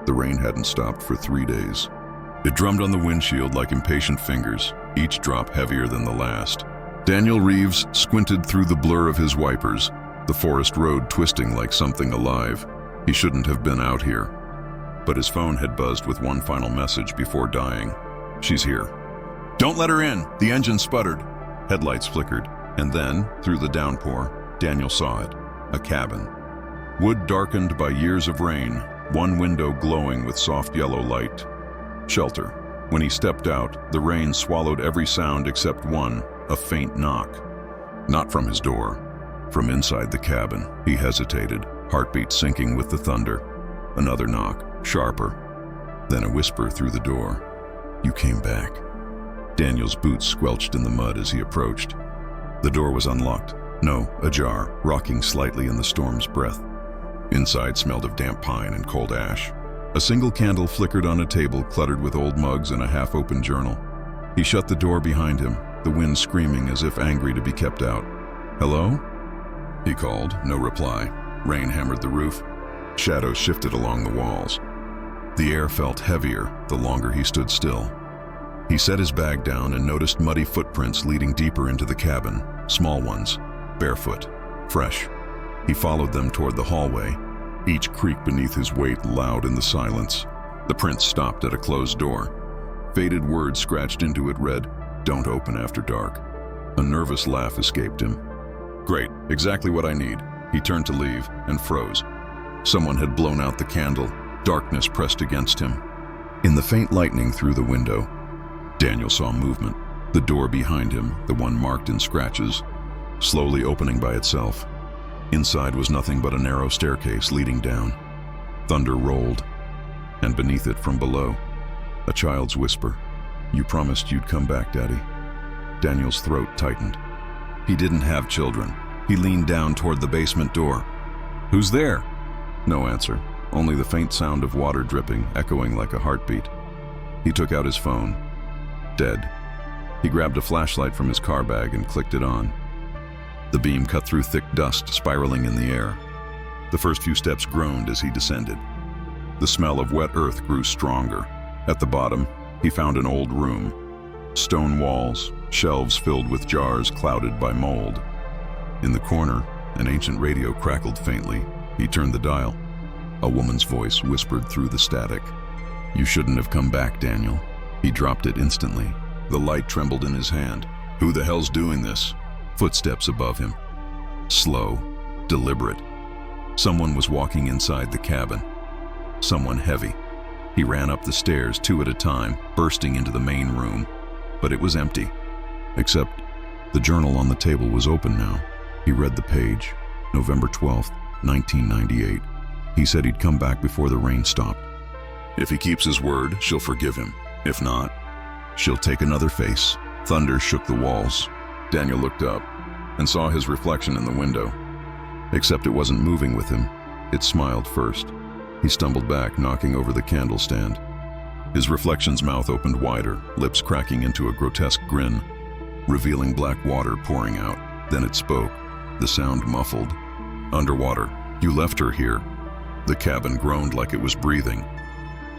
The rain hadn't stopped for 3 days. It drummed on the windshield like impatient fingers, each drop heavier than the last. Daniel Reeves squinted through the blur of his wipers, the forest road twisting like something alive. He shouldn't have been out here. But his phone had buzzed with one final message before dying. "She's here." "Don't let her in!" The engine sputtered. Headlights flickered, and then, through the downpour, Daniel saw it. A cabin. Wood darkened by years of rain, one window glowing with soft yellow light. Shelter. When he stepped out, the rain swallowed every sound except one, a faint knock. Not from his door. From inside the cabin, he hesitated, heartbeat sinking with the thunder. Another knock, sharper. Then a whisper through the door. "You came back." Daniel's boots squelched in the mud as he approached. The door was unlocked. No, ajar, rocking slightly in the storm's breath. Inside smelled of damp pine and cold ash. A single candle flickered on a table cluttered with old mugs and a half-open journal. He shut the door behind him, the wind screaming as if angry to be kept out. "Hello?" He called, no reply. Rain hammered the roof. Shadows shifted along the walls. The air felt heavier the longer he stood still. He set his bag down and noticed muddy footprints leading deeper into the cabin, small ones, barefoot, fresh. He followed them toward the hallway, each creak beneath his weight loud in the silence. The prints stopped at a closed door. Faded words scratched into it read, "Don't open after dark." A nervous laugh escaped him. "Great, exactly what I need." He turned to leave and froze. Someone had blown out the candle. Darkness pressed against him. In the faint lightning through the window, Daniel saw movement. The door behind him, the one marked in scratches, slowly opening by itself. Inside was nothing but a narrow staircase leading down. Thunder rolled, and beneath it from below, a child's whisper. "You promised you'd come back, Daddy." Daniel's throat tightened. He didn't have children. He leaned down toward the basement door. "Who's there?" No answer, only the faint sound of water dripping, echoing like a heartbeat. He took out his phone. Dead. He grabbed a flashlight from his car bag and clicked it on. The beam cut through thick dust spiraling in the air. The first few steps groaned as he descended. The smell of wet earth grew stronger. At the bottom, he found an old room. Stone walls, shelves filled with jars clouded by mold. In the corner, an ancient radio crackled faintly. He turned the dial. A woman's voice whispered through the static. "You shouldn't have come back, Daniel." He dropped it instantly. The light trembled in his hand. "Who the hell's doing this?" Footsteps above him. Slow, deliberate. Someone was walking inside the cabin. Someone heavy. He ran up the stairs 2 at a time, bursting into the main room. But it was empty. Except the journal on the table was open now. He read the page. November 12th, 1998. He said he'd come back before the rain stopped. If he keeps his word, she'll forgive him. If not, she'll take another face. Thunder shook the walls. Daniel looked up and saw his reflection in the window. Except it wasn't moving with him. It smiled first. He stumbled back, knocking over the candle stand. His reflection's mouth opened wider, lips cracking into a grotesque grin, revealing black water pouring out. Then it spoke, the sound muffled. "Underwater. You left her here." The cabin groaned like it was breathing.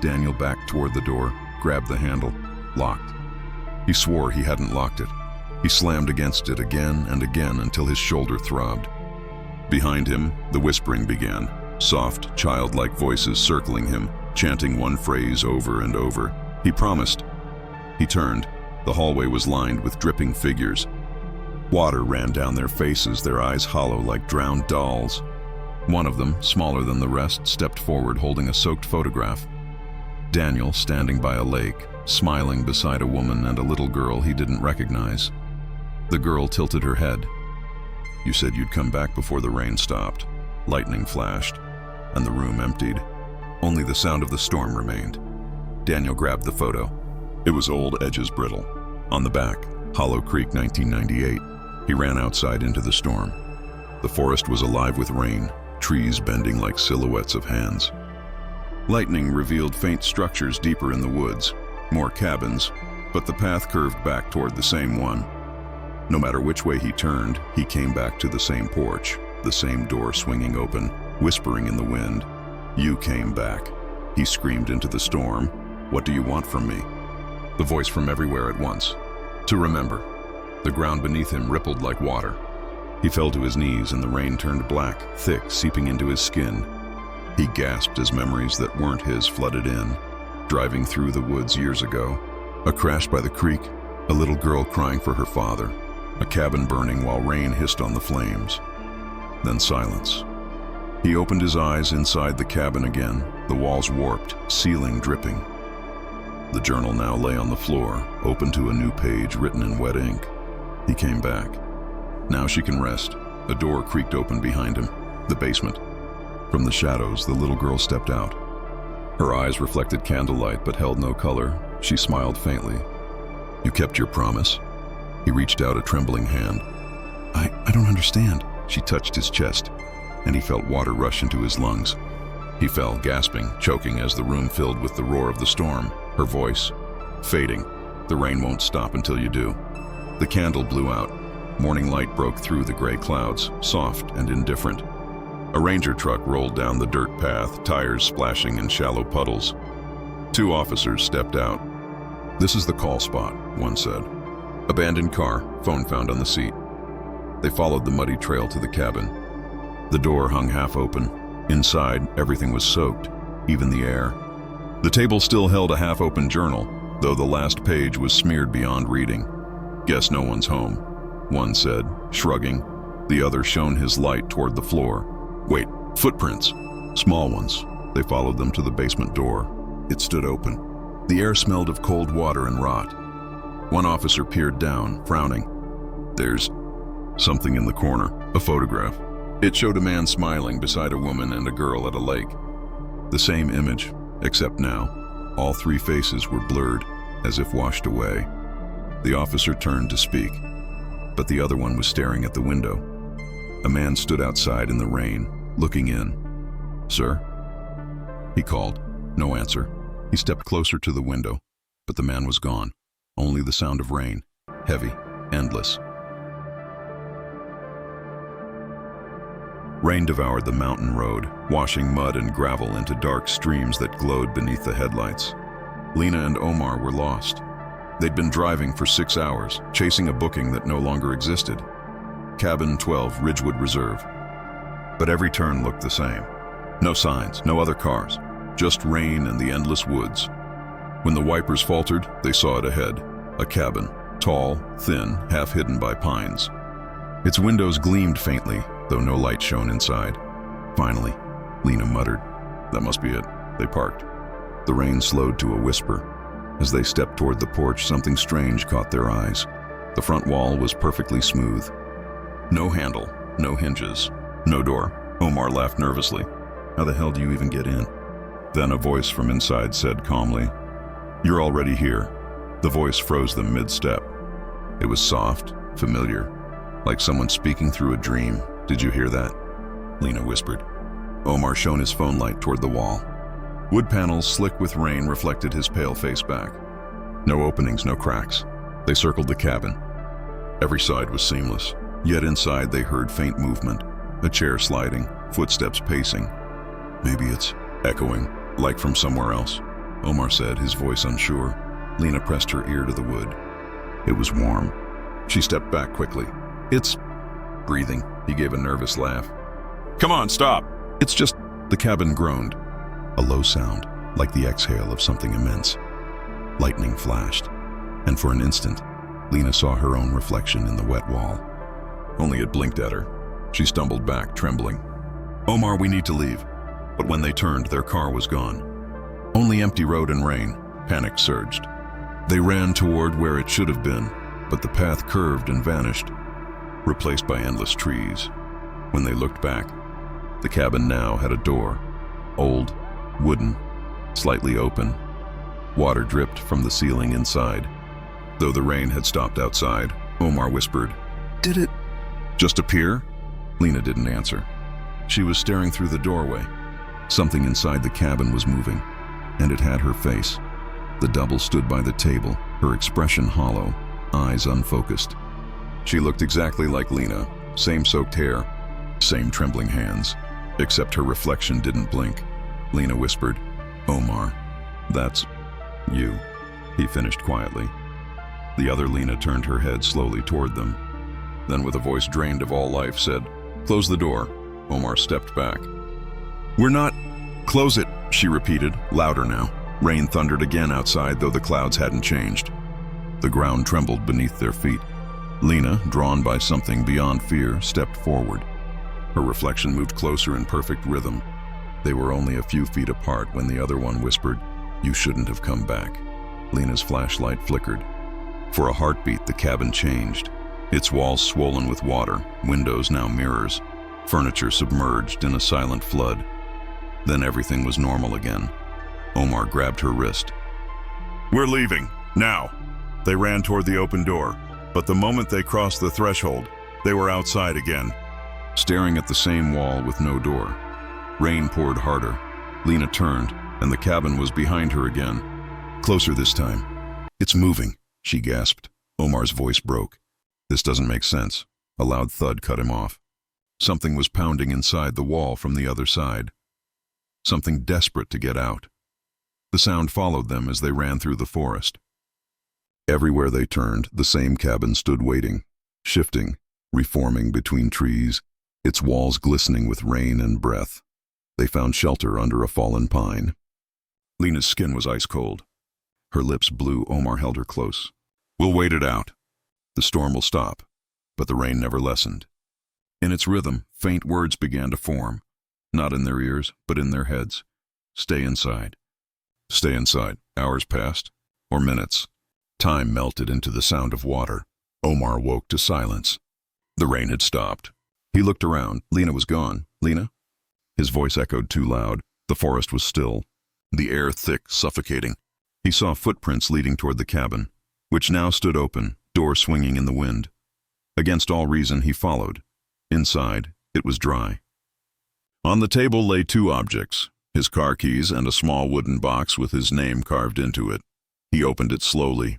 Daniel backed toward the door, grabbed the handle. Locked. He swore he hadn't locked it. He slammed against it again and again until his shoulder throbbed. Behind him, the whispering began, soft, childlike voices circling him, chanting one phrase over and over. He promised. He turned. The hallway was lined with dripping figures. Water ran down their faces, their eyes hollow like drowned dolls. One of them, smaller than the rest, stepped forward holding a soaked photograph. Daniel, standing by a lake, smiling beside a woman and a little girl he didn't recognize. The girl tilted her head. "You said you'd come back before the rain stopped." Lightning flashed, and the room emptied. Only the sound of the storm remained. Daniel grabbed the photo. It was old, edges brittle. On the back, Hollow Creek, 1998. He ran outside into the storm. The forest was alive with rain, trees bending like silhouettes of hands. Lightning revealed faint structures deeper in the woods, more cabins, but the path curved back toward the same one. No matter which way he turned, he came back to the same porch, the same door swinging open, whispering in the wind. "You came back." He screamed into the storm, "What do you want from me?" The voice from everywhere at once. To remember. The ground beneath him rippled like water. He fell to his knees and the rain turned black, thick, seeping into his skin. He gasped as memories that weren't his flooded in. Driving through the woods years ago. A crash by the creek, a little girl crying for her father, a cabin burning while rain hissed on the flames. Then silence. He opened his eyes inside the cabin again, the walls warped, ceiling dripping. The journal now lay on the floor, open to a new page written in wet ink. He came back. Now she can rest. A door creaked open behind him. The basement. From the shadows, the little girl stepped out. Her eyes reflected candlelight but held no color. She smiled faintly. "You kept your promise." He reached out a trembling hand. I don't understand." She touched his chest, and he felt water rush into his lungs. He fell, gasping, choking as the room filled with the roar of the storm. Her voice, fading. "The rain won't stop until you do." The candle blew out. Morning light broke through the gray clouds, soft and indifferent. A ranger truck rolled down the dirt path, tires splashing in shallow puddles. 2 officers stepped out. "This is the call spot," one said. "Abandoned car, phone found on the seat." They followed the muddy trail to the cabin. The door hung half open. Inside, everything was soaked, even the air. The table still held a half-open journal, though the last page was smeared beyond reading. "Guess no one's home," one said, shrugging. The other shone his light toward the floor. "Wait, footprints." Small ones. They followed them to the basement door. It stood open. The air smelled of cold water and rot. One officer peered down, frowning. "There's something in the corner," a photograph. It showed a man smiling beside a woman and a girl at a lake. The same image, except now, all 3 faces were blurred, as if washed away. The officer turned to speak, but the other one was staring at the window. A man stood outside in the rain, looking in. "Sir?" He called. No answer. He stepped closer to the window, but the man was gone. Only the sound of rain, heavy, endless. Rain devoured the mountain road, washing mud and gravel into dark streams that glowed beneath the headlights. Lena and Omar were lost. They'd been driving for 6 hours, chasing a booking that no longer existed. Cabin 12, Ridgewood Reserve. But every turn looked the same. No signs, no other cars, just rain and the endless woods. When the wipers faltered, they saw it ahead. A cabin, tall, thin, half hidden by pines. Its windows gleamed faintly, though no light shone inside. Finally, Lena muttered, "That must be it." They parked. The rain slowed to a whisper. As they stepped toward the porch, something strange caught their eyes. The front wall was perfectly smooth. No handle, no hinges, no door. Omar laughed nervously. "How the hell do you even get in?" Then a voice from inside said calmly, "You're already here." The voice froze them mid-step. It was soft, familiar, like someone speaking through a dream. "Did you hear that?" Lena whispered. Omar shone his phone light toward the wall. Wood panels slick with rain reflected his pale face back. No openings, no cracks. They circled the cabin. Every side was seamless, yet inside they heard faint movement, a chair sliding, footsteps pacing. "Maybe it's echoing, like from somewhere else," Omar said, his voice unsure. Lena pressed her ear to the wood. It was warm. She stepped back quickly. "It's..." Breathing, he gave a nervous laugh. "Come on, stop!" "It's just..." The cabin groaned. A low sound, like the exhale of something immense. Lightning flashed, and for an instant, Lena saw her own reflection in the wet wall. Only it blinked at her. She stumbled back, trembling. "Omar, we need to leave." But when they turned, their car was gone. Only empty road and rain. Panic surged. They ran toward where it should have been, but the path curved and vanished, replaced by endless trees. When they looked back, the cabin now had a door. Old, wooden, slightly open. Water dripped from the ceiling inside. Though the rain had stopped outside, Omar whispered, "Did it just appear?" Lena didn't answer. She was staring through the doorway. Something inside the cabin was moving, and it had her face. The double stood by the table, her expression hollow, eyes unfocused. She looked exactly like Lena, same soaked hair, same trembling hands, except her reflection didn't blink. Lena whispered, "Omar, that's you," he finished quietly. The other Lena turned her head slowly toward them. Then with a voice drained of all life said, "Close the door." Omar stepped back. "We're not—" "Close it," she repeated, louder now. Rain thundered again outside, though the clouds hadn't changed. The ground trembled beneath their feet. Lena, drawn by something beyond fear, stepped forward. Her reflection moved closer in perfect rhythm. They were only a few feet apart when the other one whispered, "You shouldn't have come back." Lena's flashlight flickered. For a heartbeat, the cabin changed. Its walls swollen with water, windows now mirrors, furniture submerged in a silent flood. Then everything was normal again. Omar grabbed her wrist. "We're leaving, now." They ran toward the open door, but the moment they crossed the threshold, they were outside again, staring at the same wall with no door. Rain poured harder. Lena turned, and the cabin was behind her again. Closer this time. "It's moving," she gasped. Omar's voice broke. "This doesn't make sense." A loud thud cut him off. Something was pounding inside the wall from the other side. Something desperate to get out. The sound followed them as they ran through the forest. Everywhere they turned, the same cabin stood waiting, shifting, reforming between trees, its walls glistening with rain and breath. They found shelter under a fallen pine. Lena's skin was ice cold. Her lips blue. Omar held her close. "We'll wait it out. The storm will stop." But the rain never lessened. In its rhythm, faint words began to form, not in their ears, but in their heads. "Stay inside. Stay inside." Hours passed, or minutes. Time melted into the sound of water. Omar woke to silence. The rain had stopped. He looked around. Lena was gone. "Lena?" His voice echoed too loud. The forest was still, the air thick, suffocating. He saw footprints leading toward the cabin, which now stood open, door swinging in the wind. Against all reason, he followed. Inside, it was dry. On the table lay two objects, his car keys and a small wooden box with his name carved into it. He opened it slowly.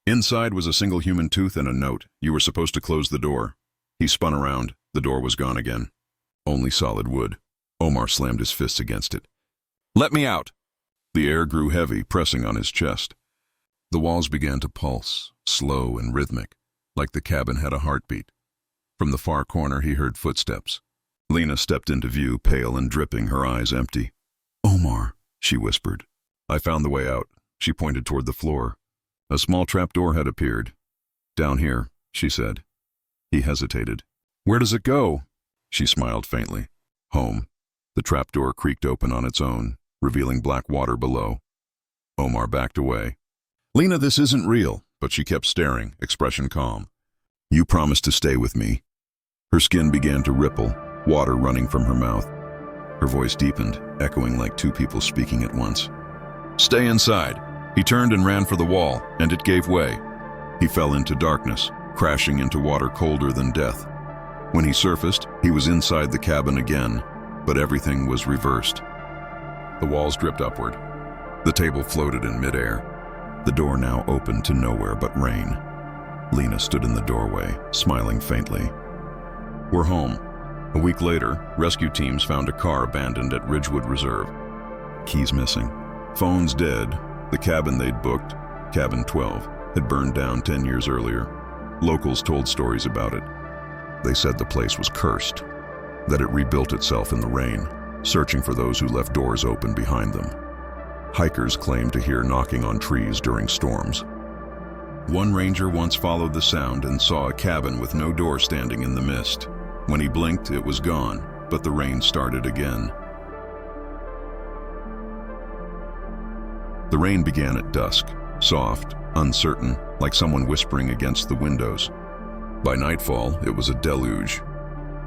Inside was a single human tooth and a note. "You were supposed to close the door." He spun around. The door was gone again. Only solid wood. Omar slammed his fists against it. "Let me out!" The air grew heavy, pressing on his chest. The walls began to pulse, slow and rhythmic, like the cabin had a heartbeat. From the far corner he heard footsteps. Lena stepped into view, pale and dripping, her eyes empty. "Omar," she whispered. "I found the way out." She pointed toward the floor. A small trapdoor had appeared. "Down here," she said. He hesitated. "Where does it go?" She smiled faintly. "Home." The trapdoor creaked open on its own, revealing black water below. Omar backed away. "Lena, this isn't real," but she kept staring, expression calm. "You promised to stay with me." Her skin began to ripple, water running from her mouth. Her voice deepened, echoing like two people speaking at once. "Stay inside." He turned and ran for the wall, and it gave way. He fell into darkness, crashing into water colder than death. When he surfaced, he was inside the cabin again, but everything was reversed. The walls dripped upward. The table floated in midair. The door now opened to nowhere but rain. Lena stood in the doorway, smiling faintly. "We're home." A week later, rescue teams found a car abandoned at Ridgewood Reserve. Keys missing. Phones dead. The cabin they'd booked, Cabin 12, had burned down 10 years earlier. Locals told stories about it. They said the place was cursed, that it rebuilt itself in the rain, searching for those who left doors open behind them. Hikers claimed to hear knocking on trees during storms. One ranger once followed the sound and saw a cabin with no door standing in the mist. When he blinked, it was gone, but the rain started again. The rain began at dusk, soft, uncertain, like someone whispering against the windows. By nightfall, it was a deluge.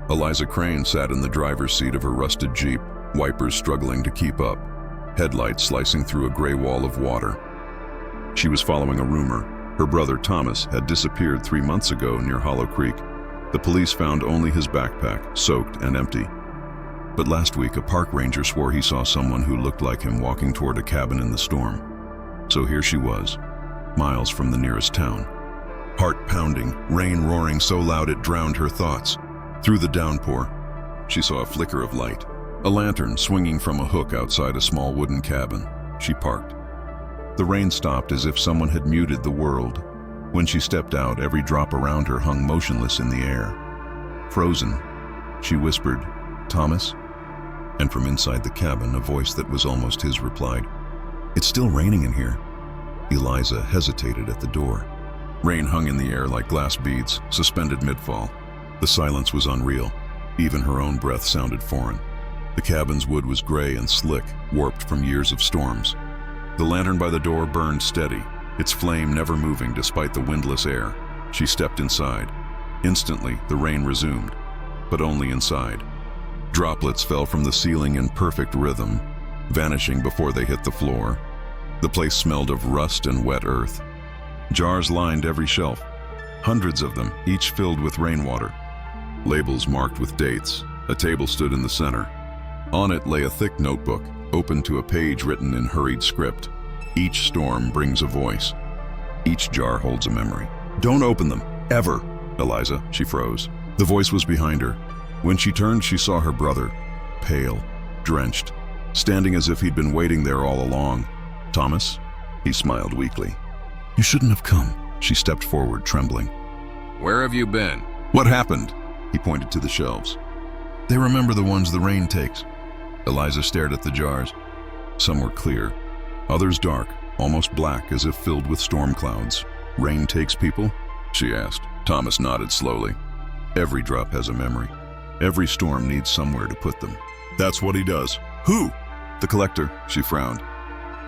Eliza Crane sat in the driver's seat of her rusted Jeep, wipers struggling to keep up, headlights slicing through a gray wall of water. She was following a rumor. Her brother Thomas had disappeared 3 months ago near Hollow Creek. The police found only his backpack, soaked and empty. But last week, a park ranger swore he saw someone who looked like him walking toward a cabin in the storm. So here she was, miles from the nearest town. Heart pounding, rain roaring so loud it drowned her thoughts. Through the downpour, she saw a flicker of light, a lantern swinging from a hook outside a small wooden cabin. she parked. The rain stopped as if someone had muted the world. When she stepped out, every drop around her hung motionless in the air. Frozen, she whispered, "Thomas?" And from inside the cabin, a voice that was almost his replied, "It's still raining in here." Eliza hesitated at the door. Rain hung in the air like glass beads, suspended mid-fall. The silence was unreal. Even her own breath sounded foreign. The cabin's wood was gray and slick, warped from years of storms. The lantern by the door burned steady, its flame never moving despite the windless air. She stepped inside. Instantly, the rain resumed, but only inside. Droplets fell from the ceiling in perfect rhythm, vanishing before they hit the floor. The place smelled of rust and wet earth. Jars lined every shelf, hundreds of them, each filled with rainwater. Labels marked with dates. A table stood in the center. On it lay a thick notebook, open to a page written in hurried script. Each storm brings a voice. Each jar holds a memory. "Don't open them, ever." "Eliza," she froze. The voice was behind her. When she turned, she saw her brother, pale, drenched, standing as if he'd been waiting there all along. "Thomas?" He smiled weakly. "You shouldn't have come." She stepped forward, trembling. "Where have you been?" "What happened?" He pointed to the shelves. "They remember the ones the rain takes." Eliza stared at the jars. Some were clear, others dark, almost black, as if filled with storm clouds. "Rain takes people?" she asked. Thomas nodded slowly. "Every drop has a memory. Every storm needs somewhere to put them." "That's what he does." "Who?" "The collector," she frowned.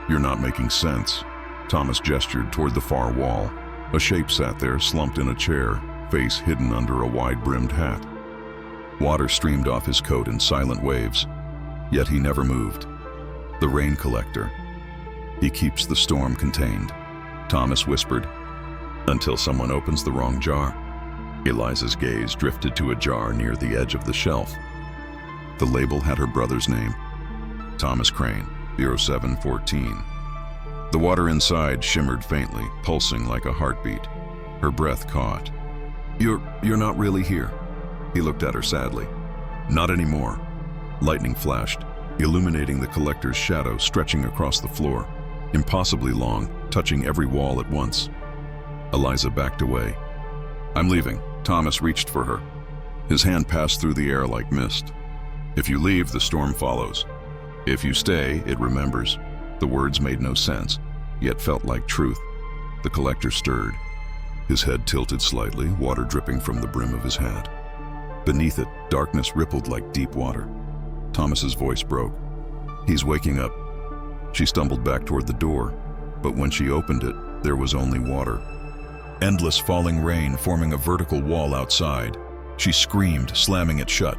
"You're not making sense." Thomas gestured toward the far wall. A shape sat there, slumped in a chair, face hidden under a wide-brimmed hat. Water streamed off his coat in silent waves, yet he never moved. "The rain collector. He keeps the storm contained," Thomas whispered, "until someone opens the wrong jar." Eliza's gaze drifted to a jar near the edge of the shelf. The label had her brother's name, Thomas Crane, 0714. The water inside shimmered faintly, pulsing like a heartbeat. Her breath caught. You're not really here." He looked at her sadly. "Not anymore." Lightning flashed, illuminating the collector's shadow stretching across the floor, impossibly long, touching every wall at once. Eliza backed away. "I'm leaving." Thomas reached for her. His hand passed through the air like mist. "If you leave, the storm follows. If you stay, it remembers." The words made no sense, yet felt like truth. The collector stirred. His head tilted slightly, water dripping from the brim of his hat. Beneath it, darkness rippled like deep water. Thomas's voice broke. "He's waking up." She stumbled back toward the door, but when she opened it, there was only water. Endless falling rain forming a vertical wall outside. She screamed, slamming it shut.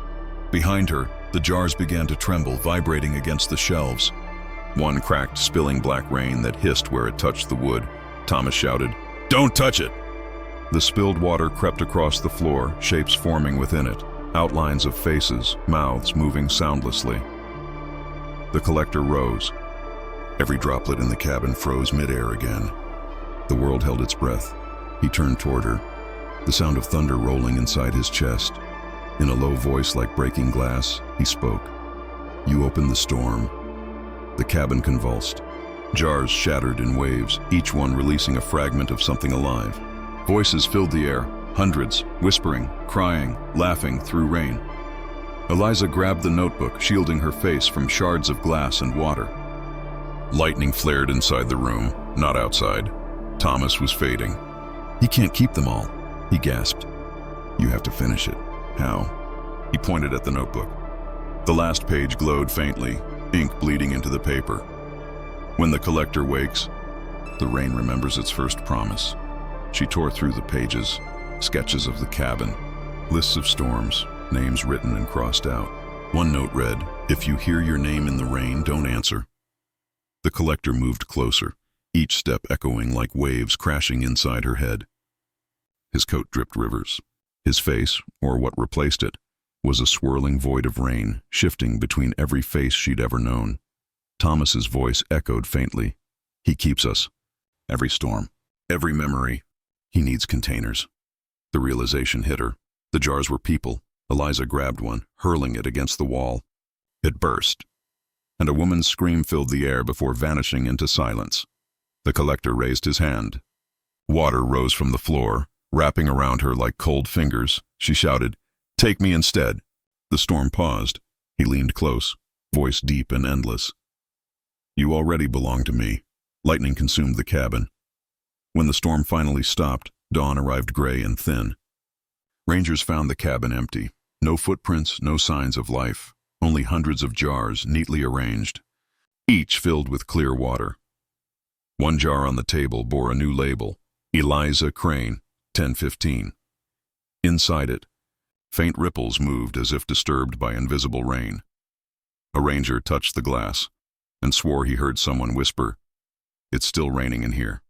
Behind her, the jars began to tremble, vibrating against the shelves. One cracked, spilling black rain that hissed where it touched the wood. Thomas shouted, "Don't touch it!" The spilled water crept across the floor, shapes forming within it, outlines of faces, mouths moving soundlessly. The collector rose. Every droplet in the cabin froze midair again. The world held its breath. He turned toward her, the sound of thunder rolling inside his chest. In a low voice like breaking glass, he spoke. "You opened the storm." The cabin convulsed. Jars shattered in waves, each one releasing a fragment of something alive. Voices filled the air, hundreds, whispering, crying, laughing through rain. Eliza grabbed the notebook, shielding her face from shards of glass and water. Lightning flared inside the room, not outside. Thomas was fading. "He can't keep them all," he gasped. "You have to finish it." "How?" He pointed at the notebook. The last page glowed faintly, ink bleeding into the paper. "When the collector wakes, the rain remembers its first promise." She tore through the pages, sketches of the cabin, lists of storms, names written and crossed out. One note read, "If you hear your name in the rain, don't answer." The collector moved closer, each step echoing like waves crashing inside her head. His coat dripped rivers. His face, or what replaced it, was a swirling void of rain, shifting between every face she'd ever known. Thomas's voice echoed faintly. "He keeps us. Every storm, every memory. He needs containers." The realization hit her. The jars were people. Eliza grabbed one, hurling it against the wall. It burst. and a woman's scream filled the air before vanishing into silence. The collector raised his hand. Water rose from the floor, wrapping around her like cold fingers. She shouted, "Take me instead." The storm paused. He leaned close, voice deep and endless. "You already belong to me." Lightning consumed the cabin. When the storm finally stopped, dawn arrived gray and thin. Rangers found the cabin empty. No footprints, no signs of life. Only hundreds of jars, neatly arranged, each filled with clear water. One jar on the table bore a new label, Eliza Crane, 1015. Inside it, faint ripples moved as if disturbed by invisible rain. A ranger touched the glass and swore he heard someone whisper, "It's still raining in here."